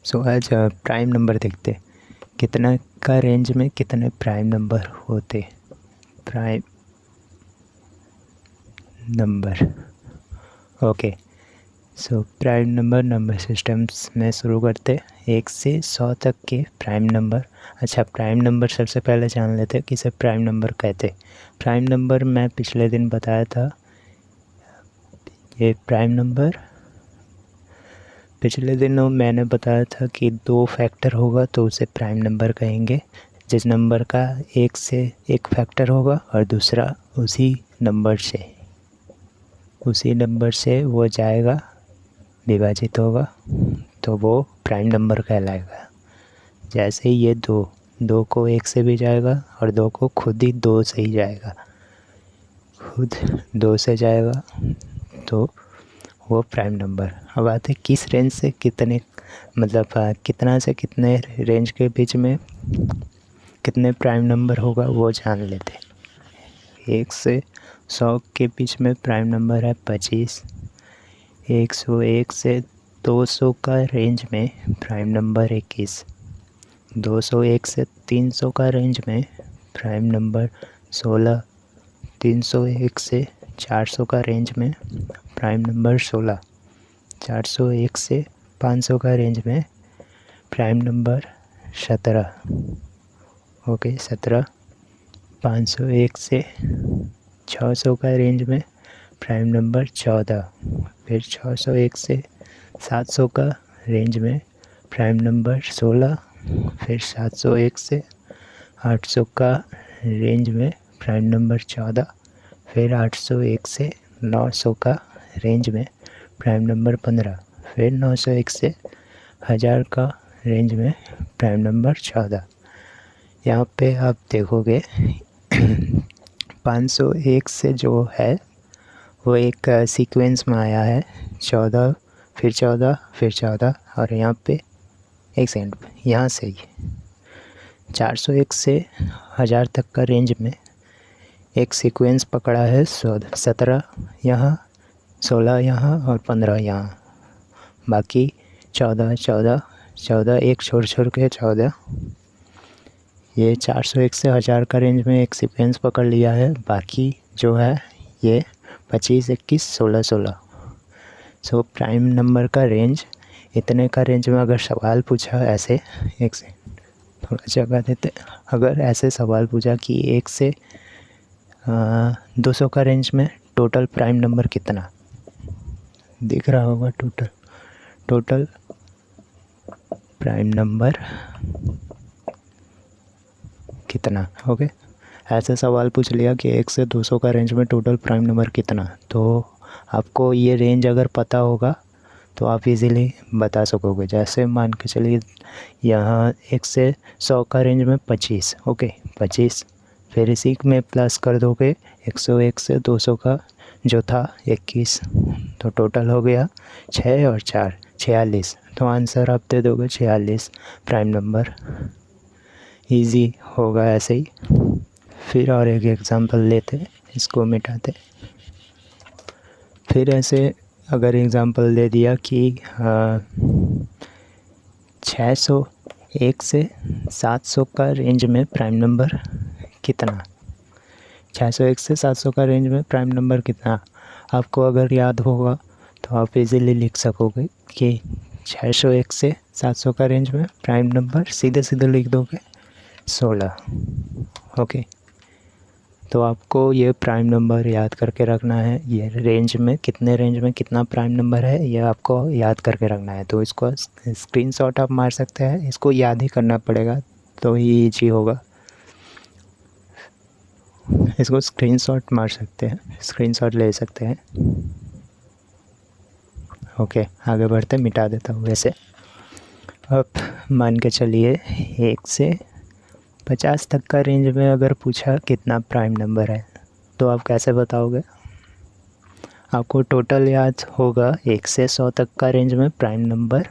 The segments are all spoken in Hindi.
सो आज प्राइम नंबर देखते हैं। कितना का रेंज में कितने प्राइम नंबर होते। Prime number okay. So prime number systems में शुरू करते 1 से 100 तक के प्राइम नंबर। अच्छा, प्राइम नंबर सबसे पहले जान लेते हैं किसे प्राइम नंबर कहते। प्राइम नंबर मैं पिछले दिन बताया था। ये प्राइम नंबर पिछले दिनों मैंने बताया था कि 2 फैक्टर होगा तो उसे प्राइम नंबर कहेंगे। जिस नंबर का 1 से 1 फैक्टर होगा और दूसरा उसी नंबर से वो जाएगा, विभाजित होगा, तो वो प्राइम नंबर कहलाएगा। जैसे ये 2 को 1 से भी जाएगा और 2 को खुद ही 2 से ही जाएगा, खुद 2 से जाएगा, तो वो प्राइम नंबर। अब आते किस रेंज से कितने, मतलब कितना से कितने रेंज के बीच में कितने प्राइम नंबर होगा वो जान लेते। 1 से 100 के बीच में प्राइम नंबर है 25। 101 से 200 का रेंज में प्राइम नंबर 21। 201 से 300 का रेंज में प्राइम नंबर 16। 301 से 400 का रेंज में प्राइम नंबर 16। 401 से 500 का रेंज में प्राइम नंबर 17। ओके, 17। 501 से 600 का रेंज में प्राइम नंबर 14। फिर 601 से 700 का रेंज में प्राइम नंबर 16। फिर 701 से 800 का रेंज में प्राइम नंबर 14। फिर 801 से 900 का रेंज में प्राइम नंबर 15। फिर 901 से 1000 का रेंज में प्राइम नंबर 14। यहाँ पे आप देखोगे 501 से जो है वो एक सीक्वेंस में आया है, 14 फिर 14 फिर 14, और यहाँ पे एक सेकंड, यहाँ से ही 401 से 1000 तक का रेंज में एक सीक्वेंस पकड़ा है, 17 यहाँ, 16 यहाँ और 15 यहाँ। बाकी 14 14 14 एक छोड़ के 14। ये 401 से 1000 का रेंज में एक सीक्वेंस पकड़ लिया है। बाकी जो है ये 25 21 16 16। सो प्राइम नंबर का रेंज, इतने का रेंज में अगर सवाल पूछा ऐसे, एक से थोड़ा जगह देते, अगर ऐसे सवाल पूछा कि 1 से 200 का रेंज में टोटल प्राइम नंबर कितना दिख रहा होगा, टोटल प्राइम नंबर कितना। ओके, ऐसे सवाल पूछ लिया कि 1 से 200 का रेंज में टोटल प्राइम नंबर कितना, तो आपको ये रेंज अगर पता होगा तो आप इजीली बता सकोगे। जैसे मान के चलिए यहाँ 1 से 100 का रेंज में 25। ओके, 25, फिर इसी में प्लस कर दोगे 101 से 200 का जो था 21, तो टोटल हो गया 6 और 4 46। तो आंसर आप दे दोगे 46 प्राइम नंबर। इजी होगा ऐसे ही। फिर और एक एग्ज़ाम्पल लेते, इसको मिटाते। फिर ऐसे अगर एग्ज़ाम्पल दे दिया कि 601 से 700 का रेंज में प्राइम नंबर कितना। 601 से 700 का रेंज में प्राइम नंबर कितना, आपको अगर याद होगा तो आप इजीली लिख सकोगे कि 601 से 700 का रेंज में प्राइम नंबर सीधे लिख दोगे 16। ओके, तो आपको ये प्राइम नंबर याद करके रखना है। ये रेंज में कितना प्राइम नंबर है ये आपको याद करके रखना है। तो इसको स्क्रीनशॉट आप मार सकते हैं, इसको याद ही करना पड़ेगा तो ही ईजी होगा। इसको स्क्रीनशॉट मार सकते हैं, स्क्रीनशॉट ले सकते हैं। ओके, आगे बढ़ते, मिटा देता हूँ वैसे। अब मान के चलिए 1 से 50 तक का रेंज में अगर पूछा कितना प्राइम नंबर है तो आप कैसे बताओगे। आपको टोटल याद होगा 1 से 100 तक का रेंज में प्राइम नंबर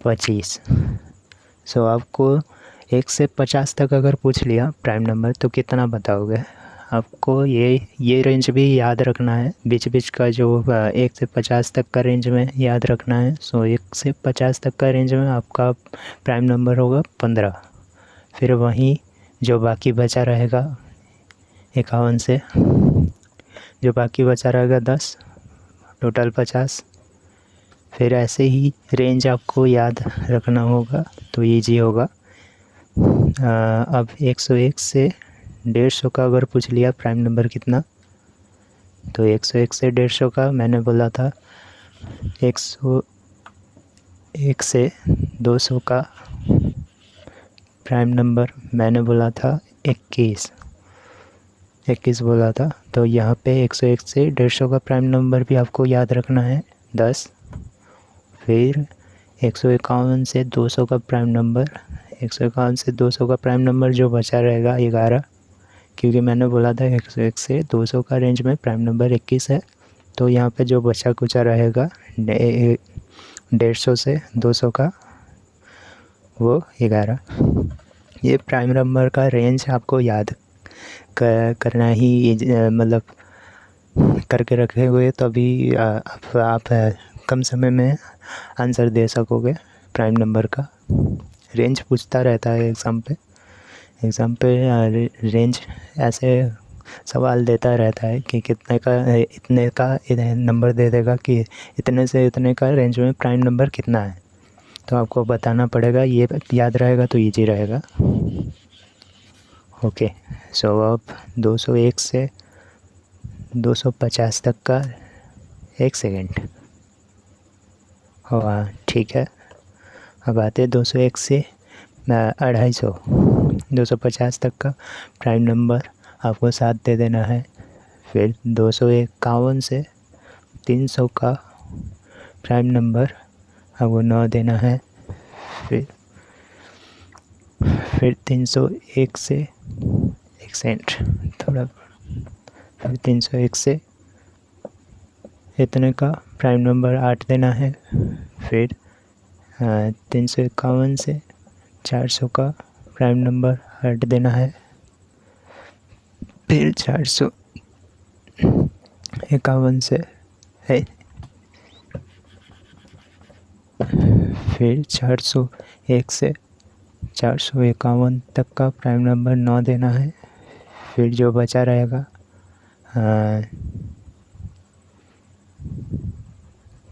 25। सो आपको 1 से 50 तक अगर पूछ लिया प्राइम नंबर तो कितना बताओगे। आपको ये रेंज भी याद रखना है, बीच बीच का जो 1 से 50 तक का रेंज में याद रखना है। सो 1 से 50 तक का रेंज में आपका प्राइम नंबर होगा 15। फिर वहीं जो बाकी बचा रहेगा 51 से जो बाकी बचा रहेगा 10, टोटल 50। फिर ऐसे ही रेंज आपको याद रखना होगा तो ईजी होगा। अब 101 से 150 का अगर पूछ लिया प्राइम नंबर कितना, तो 101 से 150 का मैंने बोला था 101 से 200 का प्राइम नंबर मैंने बोला था 21 बोला था। तो यहाँ पे 101 से 150 का प्राइम नंबर भी आपको याद रखना है 10। फिर 151 से 200 का प्राइम नंबर, 151 से 200 का प्राइम नंबर जो बचा रहेगा 11, क्योंकि मैंने बोला था 101 से 200 का रेंज में प्राइम नंबर 21 है। तो यहाँ पे जो बचा कुचा रहेगा 150 से 200 का वो 11। ये प्राइम नंबर का रेंज आपको याद करना ही मतलब करके रखे हुए तभी आप कम समय में आंसर दे सकोगे। प्राइम नंबर का रेंज पूछता रहता है एग्ज़ाम पे रेंज ऐसे सवाल देता रहता है कि कितने का इतने का नंबर दे देगा कि इतने से इतने का रेंज में प्राइम नंबर कितना है, तो आपको बताना पड़ेगा। ये याद रहेगा तो ईजी रहेगा। ओके, सो अब 201 से 250 तक का 1 सेकेंड। हाँ ठीक है। अब आते 201 से 250, 250 तक का प्राइम नंबर आपको 7 दे देना है। फिर 251 से 300 का प्राइम नंबर आपको 9 देना है। फिर 301 से 1 सेकेंड थोड़ा, फिर 301 से इतने का प्राइम नंबर 8 देना है। फिर 351 से 400 का प्राइम नंबर 8 देना है। फिर 451 से फिर 401 से 451 तक का प्राइम नंबर 9 देना है। फिर जो बचा रहेगा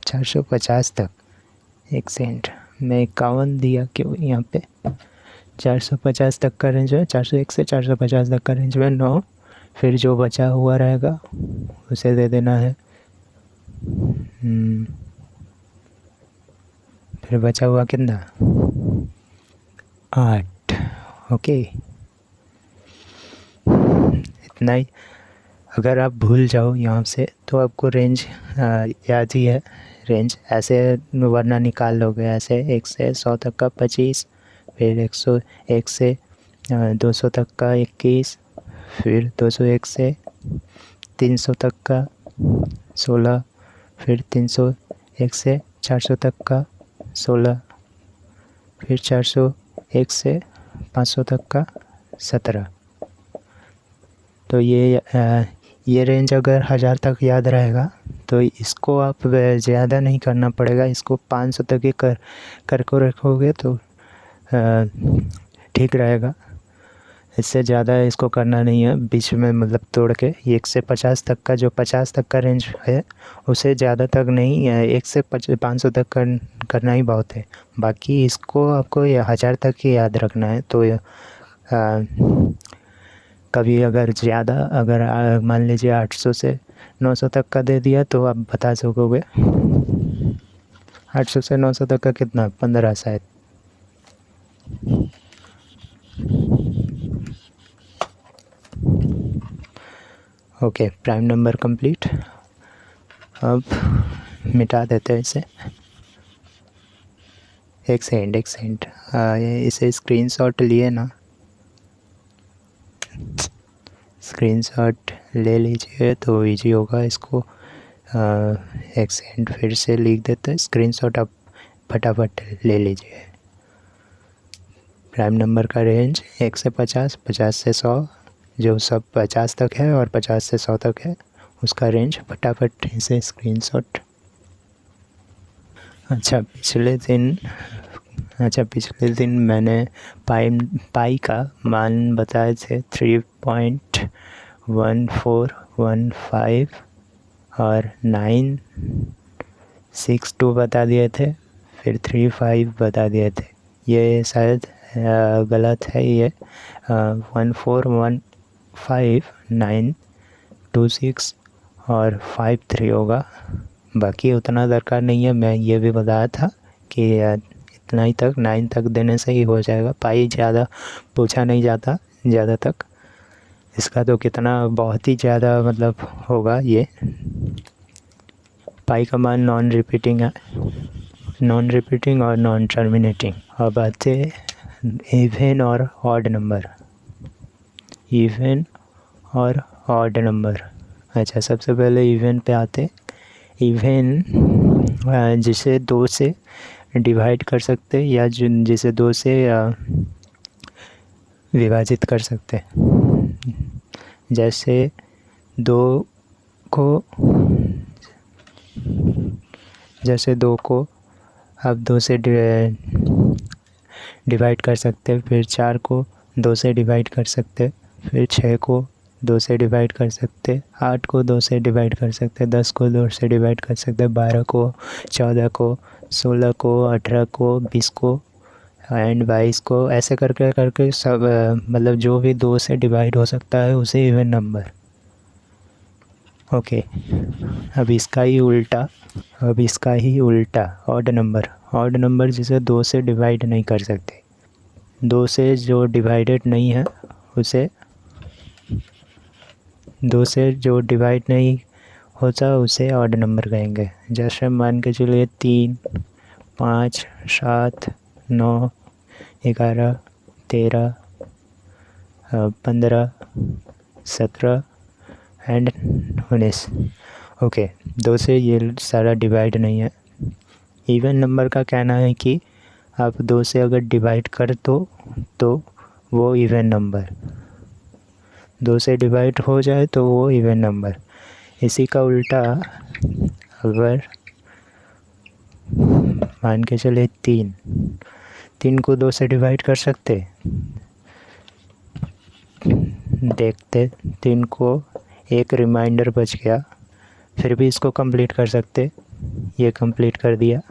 450 तक, 1 सेकेंड मैं 51 दिया क्यों यहाँ पे, 450 तक का रेंज है, 401 से 450 तक का रेंज में 9। फिर जो बचा हुआ रहेगा उसे दे देना है। फिर बचा हुआ कितना, 8। ओके, इतना ही। अगर आप भूल जाओ यहाँ से तो आपको रेंज याद ही है। रेंज ऐसे वरना निकाल लोगे ऐसे 1 से 100 तक का 25, फिर 101 से 200 तक का 21, फिर 201 से 300 तक का 16, फिर 301 से 400 तक का 16, फिर 401 से 500 तक का 17। तो ये रेंज अगर 1000 तक याद रहेगा तो इसको आप ज़्यादा नहीं करना पड़ेगा, इसको 500 तक ही कर को रखोगे तो ठीक रहेगा। इससे ज़्यादा इसको करना नहीं है, बीच में मतलब तोड़ के 1 से 50 तक का जो 50 तक का रेंज है उसे ज़्यादा तक नहीं, 1 से 500 तक करना ही बहुत है। बाकी इसको आपको 1000 तक ही याद रखना है। तो कभी अगर ज़्यादा अगर मान लीजिए 800 से 900 तक का दे दिया तो आप बता सकोगे। 800 से 900 तक का कितना, 15 शायद। Okay, prime number complete. अब मिटा देते हैं इसे। एक सेकंड इसे स्क्रीनशॉट लिए ना, स्क्रीनशॉट ले लीजिए तो इजी होगा। इसको एक सेकंड फिर से लिख देते हैं, स्क्रीनशॉट आप फटाफट ले लीजिए। प्राइम नंबर का रेंज 1 से 50, 50 से 100, जो सब 50 तक है और 50 से 100 तक है उसका रेंज फटाफट से स्क्रीनशॉट। अच्छा पिछले दिन मैंने पाई का मान बताए थे 3.1415 और 962 बता दिए थे, फिर 35 बता दिए थे। ये शायद गलत है, ये 1415 926 और 53 होगा। बाकी उतना दरकार नहीं है, मैं ये भी बताया था कि इतना ही तक 9 तक देने से ही हो जाएगा। पाई ज़्यादा पूछा नहीं जाता ज़्यादा तक, इसका तो कितना बहुत ही ज़्यादा मतलब होगा। ये पाई का मान नॉन रिपीटिंग और नॉन टर्मिनेटिंग। अब आते इवन और ऑड नंबर। अच्छा, सबसे पहले इवन पे आते। इवन जिसे 2 से डिवाइड कर सकते या जिसे 2 से विभाजित कर सकते। जैसे 2 को आप 2 से डिवाइड कर सकते, फिर 4 को 2 से डिवाइड कर सकते, फिर 6 को 2 से डिवाइड कर सकते, 8 को 2 से डिवाइड कर सकते, 10 को 2 से डिवाइड कर सकते, 12 को, 14 को, 16 को, 18 को, 20 को एंड 22 को, ऐसे करके सब मतलब जो भी 2 से डिवाइड हो सकता है उसे इवन नंबर। ओके, अब इसका ही उल्टा ऑड नंबर जिसे 2 से डिवाइड नहीं कर सकते। 2 से जो डिवाइडेड नहीं है उसे 2 से जो डिवाइड नहीं होता उसे ऑड नंबर कहेंगे। जैसे मान के चलिए 3, 5, 7, 9, 11, 13, 15, 17 एंड 19। ओके, 2 से ये सारा डिवाइड नहीं है। इवन नंबर का कहना है कि आप 2 से अगर डिवाइड कर दो तो वो इवन नंबर, 2 से डिवाइड हो जाए तो वो इवन नंबर। इसी का उल्टा अगर मान के चले 3 को 2 से डिवाइड कर सकते, देखते 3 को एक रिमाइंडर बच गया, फिर भी इसको कंप्लीट कर सकते, ये कंप्लीट कर दिया।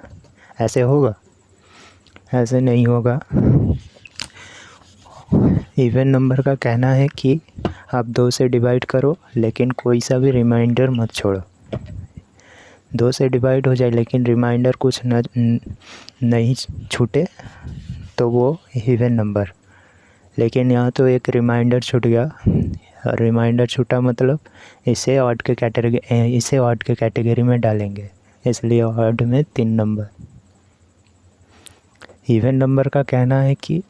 ऐसे होगा? ऐसे नहीं होगा। इवन नंबर का कहना है कि आप 2 से डिवाइड करो लेकिन कोई सा भी रिमाइंडर मत छोड़ो। 2 से डिवाइड हो जाए लेकिन रिमाइंडर कुछ नहीं छूटे तो वो इवन नंबर। लेकिन यहाँ तो एक रिमाइंडर छूट गया, रिमाइंडर छूटा मतलब इसे ऑड के कैटेगरी में डालेंगे, इसलिए ऑड में 3 नंबर। इवन नंबर का कहना है कि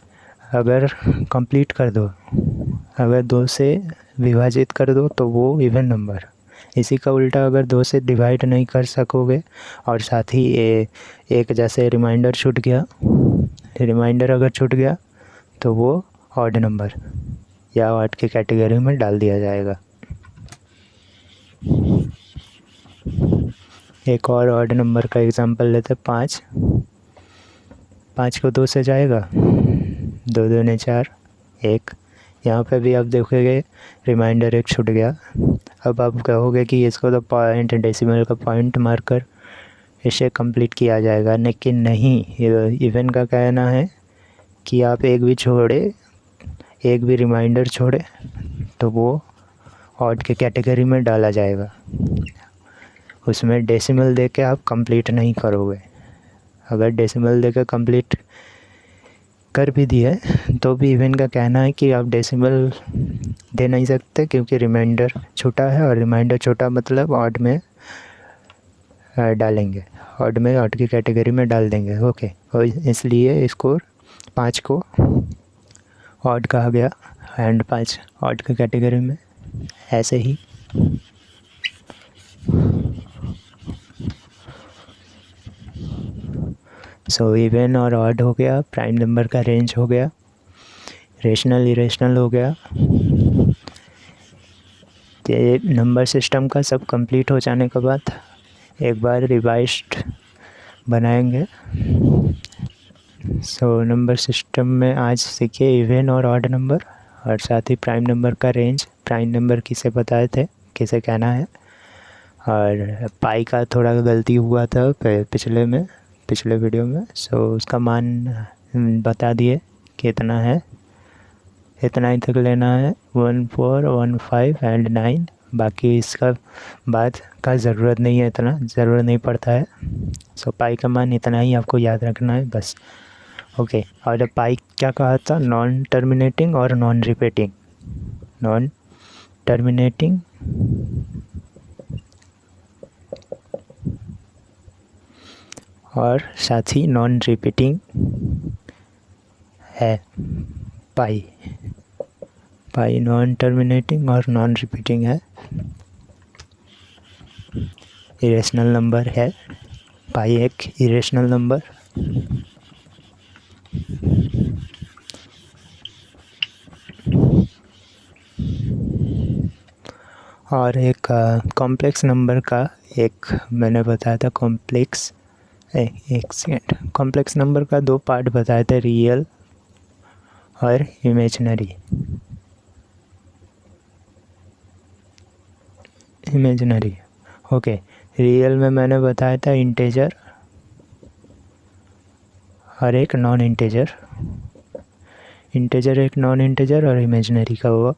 अगर कंप्लीट कर दो, अगर 2 से विभाजित कर दो तो वो इवन नंबर। इसी का उल्टा अगर 2 से डिवाइड नहीं कर सकोगे और साथ ही एक जैसे रिमाइंडर अगर छूट गया तो वो ऑड नंबर या ऑड की कैटेगरी में डाल दिया जाएगा। एक और ऑड नंबर का एग्जांपल लेते। 5 को 2 से जाएगा, 2 दूने 4, 1। यहाँ पे भी आप देखोगे रिमाइंडर एक छूट गया। अब आप कहोगे कि इसको तो पॉइंट डेसिमल का पॉइंट मारकर इसे कंप्लीट किया जाएगा, लेकिन नहीं। इवन का कहना है कि आप एक भी रिमाइंडर छोड़े तो वो ऑड के कैटेगरी में डाला जाएगा, उसमें डेसिमल देके आप कंप्लीट नहीं करोगे। अगर डेसिमल देकर कंप्लीट कर भी दिए तो भी इवन का कहना है कि आप डेसिमल दे नहीं सकते क्योंकि रिमाइंडर छोटा है, और रिमाइंडर छोटा मतलब ऑड में डालेंगे, ऑड की कैटेगरी में डाल देंगे। ओके, और इसलिए इसको 5 को ऑड कहा गया एंड 5 ऑड की कैटेगरी में। ऐसे ही सो इवन और ऑड हो गया, प्राइम नंबर का रेंज हो गया, रेशनल इरेशनल हो गया, ये नंबर सिस्टम का सब कंप्लीट हो जाने के बाद एक बार रिवाइज्ड बनाएंगे। सो नंबर सिस्टम में आज सीखिए इवन और ऑड नंबर, और साथ ही प्राइम नंबर का रेंज, प्राइम नंबर किसे बताए थे, किसे कहना है। और पाई का थोड़ा गलती हुआ था पिछले वीडियो में, सो उसका मान बता दिए कितना है, इतना ही तक लेना है, 1 4 1 5 एंड 9। बाकी इसका बाद का ज़रूरत नहीं है, इतना ज़रूरत नहीं पड़ता है। सो पाई का मान इतना ही आपको याद रखना है बस। ओके, और पाई क्या कहा था, नॉन टर्मिनेटिंग और नॉन रिपीटिंग। नॉन टर्मिनेटिंग और साथ ही नॉन रिपीटिंग है पाई। पाई नॉन टर्मिनेटिंग और नॉन रिपीटिंग है, इरेशनल नंबर है। पाई एक इरेशनल नंबर। और एक कॉम्प्लेक्स नंबर का एक मैंने बताया था, एक सेकेंड, कॉम्प्लेक्स नंबर का 2 पार्ट बताए थे, रियल और इमेजिनरी। ओके, रियल में मैंने बताया था इंटेजर और एक नॉन इंटेजर, एक नॉन इंटेजर और इमेजिनरी का हुआ।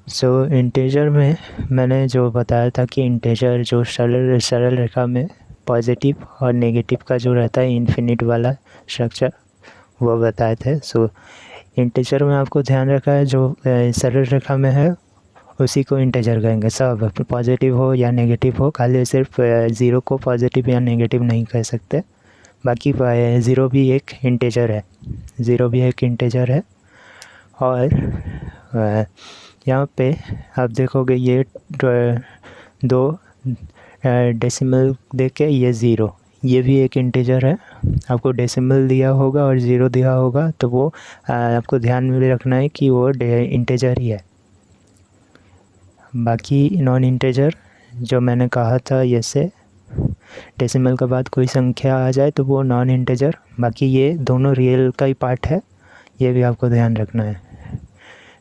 सो इंटेजर में मैंने जो बताया था कि इंटेजर जो सरल रेखा में पॉजिटिव और नेगेटिव का जो रहता है इन्फिनिट वाला स्ट्रक्चर, वो बताए थे। सो इंटेजर में आपको ध्यान रखा है जो सरल रेखा में है उसी को इंटेजर कहेंगे, सब पॉजिटिव हो या नेगेटिव हो, खाली सिर्फ 0 को पॉजिटिव या नेगेटिव नहीं कह सकते। बाकी 0 भी एक इंटेजर है। और यहाँ पे आप देखोगे ये 2 डेसिमल देके ये 0, ये भी एक इंटेजर है। आपको डेसिमल दिया होगा और 0 दिया होगा तो वो आपको ध्यान में रखना है कि वो इंटेजर ही है। बाकी नॉन इंटेजर जो मैंने कहा था, ये से डेसिमल के बाद कोई संख्या आ जाए तो वो नॉन इंटेजर। बाकी ये दोनों रियल का ही पार्ट है, ये भी आपको ध्यान रखना है।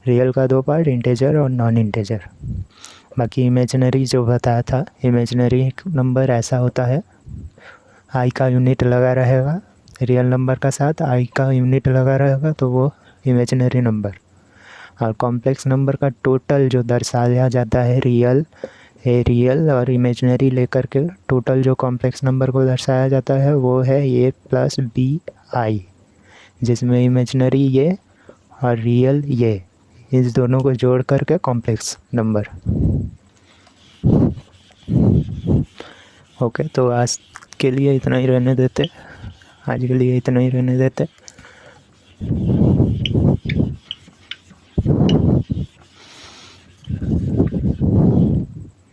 रियल का 2 पार्ट, इंटेजर और नॉन इंटेजर। बाकी इमेजिनरी जो बताया था, इमेजिनरी नंबर ऐसा होता है, आई का यूनिट लगा रहेगा, रियल नंबर का साथ आई का यूनिट लगा रहेगा तो वो इमेजिनरी नंबर। और कॉम्प्लेक्स नंबर का टोटल जो दर्शाया जाता है, रियल और इमेजिनरी लेकर के टोटल जो कॉम्प्लेक्स नंबर को दर्शाया जाता है वो है a + bi, जिसमें इमेजिनरी ये और रियल ये, इस दोनों को जोड़ करके कॉम्प्लेक्स नंबर। ओके, तो आज के लिए इतना ही रहने देते।